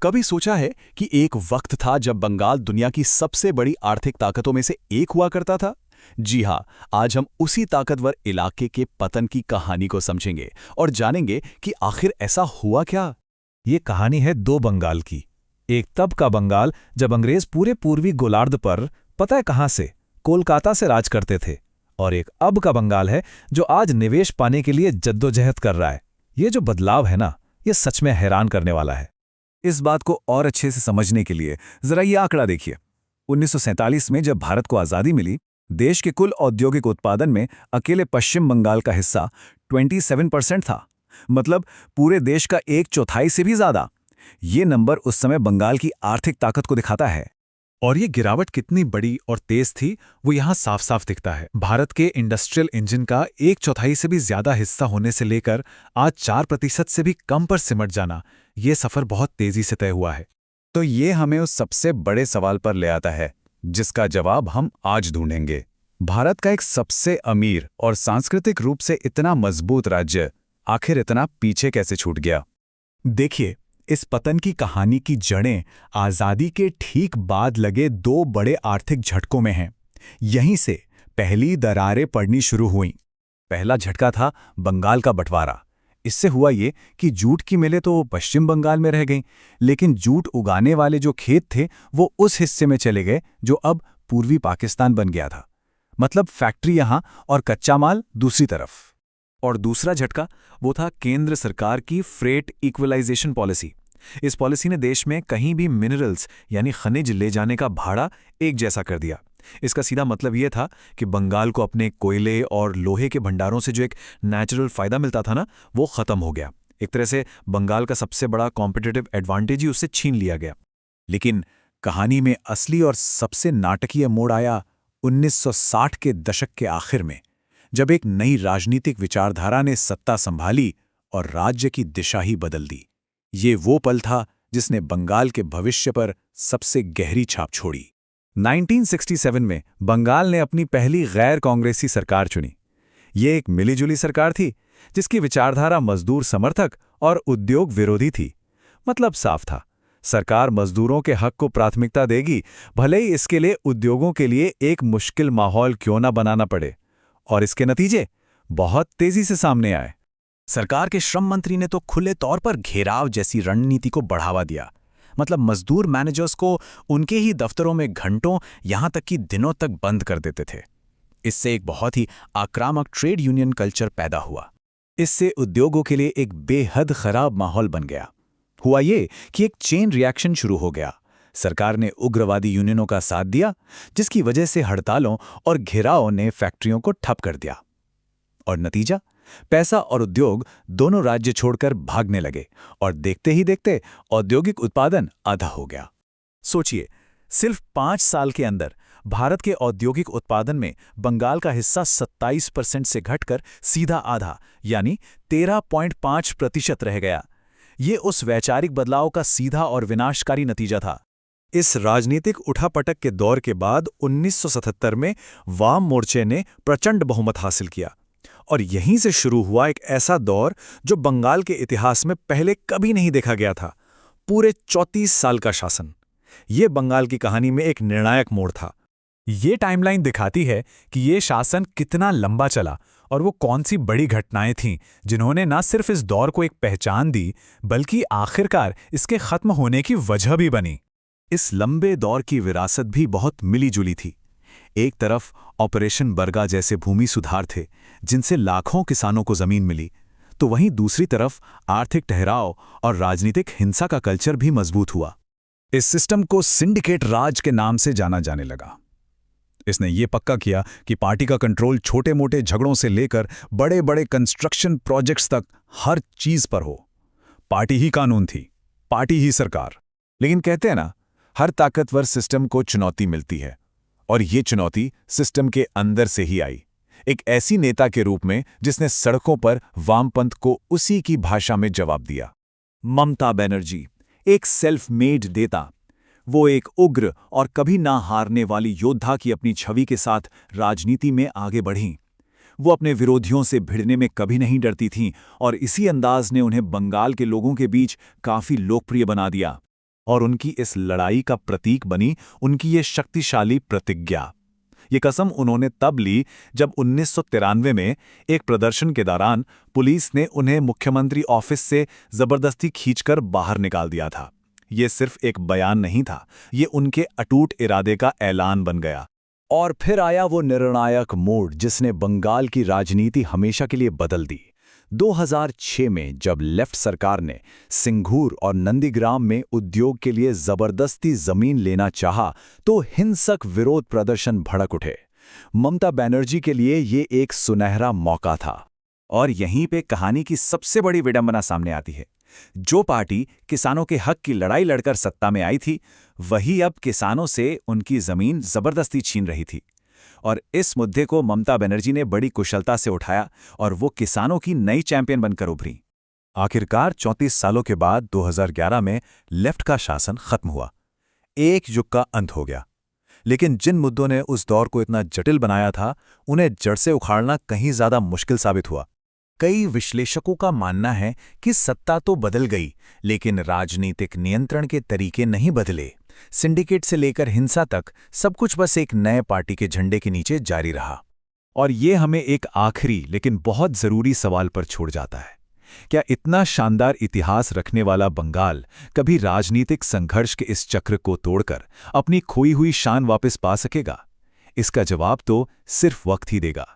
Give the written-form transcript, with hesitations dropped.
कभी सोचा है कि एक वक्त था जब बंगाल दुनिया की सबसे बड़ी आर्थिक ताकतों में से एक हुआ करता था? जी हाँ, आज हम उसी ताकतवर इलाके के पतन की कहानी को समझेंगे और जानेंगे कि आखिर ऐसा हुआ क्या। ये कहानी है दो बंगाल की। एक तब का बंगाल जब अंग्रेज पूरे पूर्वी गोलार्ध पर पता है कहां से, कोलकाता से राज करते थे। और एक अब का बंगाल है जो आज निवेश पाने के लिए जद्दोजहद कर रहा है। ये जो बदलाव है ना, ये सच में हैरान करने वाला है। इस बात को और अच्छे से समझने के लिए जरा ये आंकड़ा देखिए। 1947 में जब भारत को आज़ादी मिली, देश के कुल औद्योगिक उत्पादन में अकेले पश्चिम बंगाल का हिस्सा 27% था। मतलब पूरे देश का एक चौथाई से भी ज्यादा। ये नंबर उस समय बंगाल की आर्थिक ताकत को दिखाता है। और ये गिरावट कितनी बड़ी और तेज थी, वो यहाँ साफ साफ दिखता है। भारत के इंडस्ट्रियल इंजन का एक चौथाई से भी ज्यादा हिस्सा होने से लेकर आज 4% से भी कम पर सिमट जाना, ये सफर बहुत तेजी से तय हुआ है। तो ये हमें उस सबसे बड़े सवाल पर ले आता है जिसका जवाब हम आज ढूंढेंगे। भारत का एक सबसे अमीर और सांस्कृतिक रूप से इतना मजबूत राज्य आखिर इतना पीछे कैसे छूट गया? देखिए, इस पतन की कहानी की जड़ें आज़ादी के ठीक बाद लगे दो बड़े आर्थिक झटकों में हैं। यहीं से पहली दरारें पड़नी शुरू हुईं। पहला झटका था बंगाल का बंटवारा। इससे हुआ ये कि जूट की मिलें तो पश्चिम बंगाल में रह गईं, लेकिन जूट उगाने वाले जो खेत थे वो उस हिस्से में चले गए जो अब पूर्वी पाकिस्तान बन गया था। मतलब फैक्ट्री यहाँ और कच्चा माल दूसरी तरफ। और दूसरा झटका वो था केंद्र सरकार की फ्रेट इक्वलाइजेशन पॉलिसी। इस पॉलिसी ने देश में कहीं भी मिनरल्स यानी खनिज ले जाने का भाड़ा एक जैसा कर दिया। इसका सीधा मतलब ये था कि बंगाल को अपने कोयले और लोहे के भंडारों से जो एक नेचुरल फायदा मिलता था ना, वो खत्म हो गया। एक तरह से बंगाल का सबसे बड़ा कॉम्पिटिटिव एडवांटेज ही उससे छीन लिया गया। लेकिन कहानी में असली और सबसे नाटकीय मोड़ आया 1960 के दशक के आखिर में, जब एक नई राजनीतिक विचारधारा ने सत्ता संभाली और राज्य की दिशा ही बदल दी। ये वो पल था जिसने बंगाल के भविष्य पर सबसे गहरी छाप छोड़ी। 1967 में बंगाल ने अपनी पहली गैर कांग्रेसी सरकार चुनी। ये एक मिलीजुली सरकार थी जिसकी विचारधारा मजदूर समर्थक और उद्योग विरोधी थी। मतलब साफ था, सरकार मजदूरों के हक को प्राथमिकता देगी, भले ही इसके लिए उद्योगों के लिए एक मुश्किल माहौल क्यों न बनाना पड़े। और इसके नतीजे बहुत तेजी से सामने आए। सरकार के श्रम मंत्री ने तो खुले तौर पर घेराव जैसी रणनीति को बढ़ावा दिया। मतलब मजदूर मैनेजर्स को उनके ही दफ्तरों में घंटों, यहां तक कि दिनों तक बंद कर देते थे। इससे एक बहुत ही आक्रामक ट्रेड यूनियन कल्चर पैदा हुआ। इससे उद्योगों के लिए एक बेहद खराब माहौल बन गया। हुआ ये कि एक चेन रिएक्शन शुरू हो गया। सरकार ने उग्रवादी यूनियनों का साथ दिया, जिसकी वजह से हड़तालों और घेराव ने फैक्ट्रियों को ठप कर दिया। और नतीजा, पैसा और उद्योग दोनों राज्य छोड़कर भागने लगे और देखते ही देखते औद्योगिक उत्पादन आधा हो गया। सोचिए, सिर्फ 5 साल के अंदर भारत के औद्योगिक उत्पादन में बंगाल का हिस्सा 27% से घटकर सीधा आधा यानी 13.5% रह गया। ये उस वैचारिक बदलाव का सीधा और विनाशकारी नतीजा था। इस राजनीतिक उठापटक के दौर के बाद 1977 में वाम मोर्चे ने प्रचंड बहुमत हासिल किया। और यहीं से शुरू हुआ एक ऐसा दौर जो बंगाल के इतिहास में पहले कभी नहीं देखा गया था। पूरे 34 साल का शासन। ये बंगाल की कहानी में एक निर्णायक मोड़ था। ये टाइमलाइन दिखाती है कि ये शासन कितना लंबा चला और वो कौन सी बड़ी घटनाएं थीं जिन्होंने न सिर्फ इस दौर को एक पहचान दी, बल्कि आखिरकार इसके खत्म होने की वजह भी बनी। इस लंबे दौर की विरासत भी बहुत मिलीजुली थी। एक तरफ ऑपरेशन बरगा जैसे भूमि सुधार थे, जिनसे लाखों किसानों को जमीन मिली, तो वहीं दूसरी तरफ आर्थिक ठहराव और राजनीतिक हिंसा का कल्चर भी मजबूत हुआ। इस सिस्टम को सिंडिकेट राज के नाम से जाना जाने लगा। इसने ये पक्का किया कि पार्टी का कंट्रोल छोटे मोटे झगड़ों से लेकर बड़े बड़े कंस्ट्रक्शन प्रोजेक्ट्स तक हर चीज पर हो। पार्टी ही कानून थी, पार्टी ही सरकार। लेकिन कहते हैं ना, हर ताकतवर सिस्टम को चुनौती मिलती है, और ये चुनौती सिस्टम के अंदर से ही आई। एक ऐसी नेता के रूप में जिसने सड़कों पर वामपंथ को उसी की भाषा में जवाब दिया। ममता बनर्जी, एक सेल्फ मेड नेता। वो एक उग्र और कभी ना हारने वाली योद्धा की अपनी छवि के साथ राजनीति में आगे बढ़ीं। वो अपने विरोधियों से भिड़ने में कभी नहीं डरती थीं और इसी अंदाज ने उन्हें बंगाल के लोगों के बीच काफी लोकप्रिय बना दिया। और उनकी इस लड़ाई का प्रतीक बनी उनकी ये शक्तिशाली प्रतिज्ञा। ये कसम उन्होंने तब ली जब 1993 में एक प्रदर्शन के दौरान पुलिस ने उन्हें मुख्यमंत्री ऑफिस से जबरदस्ती खींचकर बाहर निकाल दिया था। ये सिर्फ एक बयान नहीं था, ये उनके अटूट इरादे का ऐलान बन गया। और फिर आया वो निर्णायक मोड़ जिसने बंगाल की राजनीति हमेशा के लिए बदल दी। 2006 में जब लेफ्ट सरकार ने सिंघूर और नंदीग्राम में उद्योग के लिए जबरदस्ती जमीन लेना चाहा, तो हिंसक विरोध प्रदर्शन भड़क उठे। ममता बनर्जी के लिए ये एक सुनहरा मौका था। और यहीं पे कहानी की सबसे बड़ी विडंबना सामने आती है। जो पार्टी किसानों के हक की लड़ाई लड़कर सत्ता में आई थी, वही अब किसानों से उनकी जमीन जबरदस्ती छीन रही थी। और इस मुद्दे को ममता बनर्जी ने बड़ी कुशलता से उठाया और वो किसानों की नई चैंपियन बनकर उभरी। आखिरकार 34 सालों के बाद 2011 में लेफ्ट का शासन खत्म हुआ, एक युग का अंत हो गया। लेकिन जिन मुद्दों ने उस दौर को इतना जटिल बनाया था, उन्हें जड़ से उखाड़ना कहीं ज्यादा मुश्किल साबित हुआ। कई विश्लेषकों का मानना है कि सत्ता तो बदल गई, लेकिन राजनीतिक नियंत्रण के तरीके नहीं बदले। सिंडिकेट से लेकर हिंसा तक सब कुछ बस एक नए पार्टी के झंडे के नीचे जारी रहा। और ये हमें एक आखिरी लेकिन बहुत जरूरी सवाल पर छोड़ जाता है। क्या इतना शानदार इतिहास रखने वाला बंगाल कभी राजनीतिक संघर्ष के इस चक्र को तोड़कर अपनी खोई हुई शान वापस पा सकेगा? इसका जवाब तो सिर्फ वक्त ही देगा।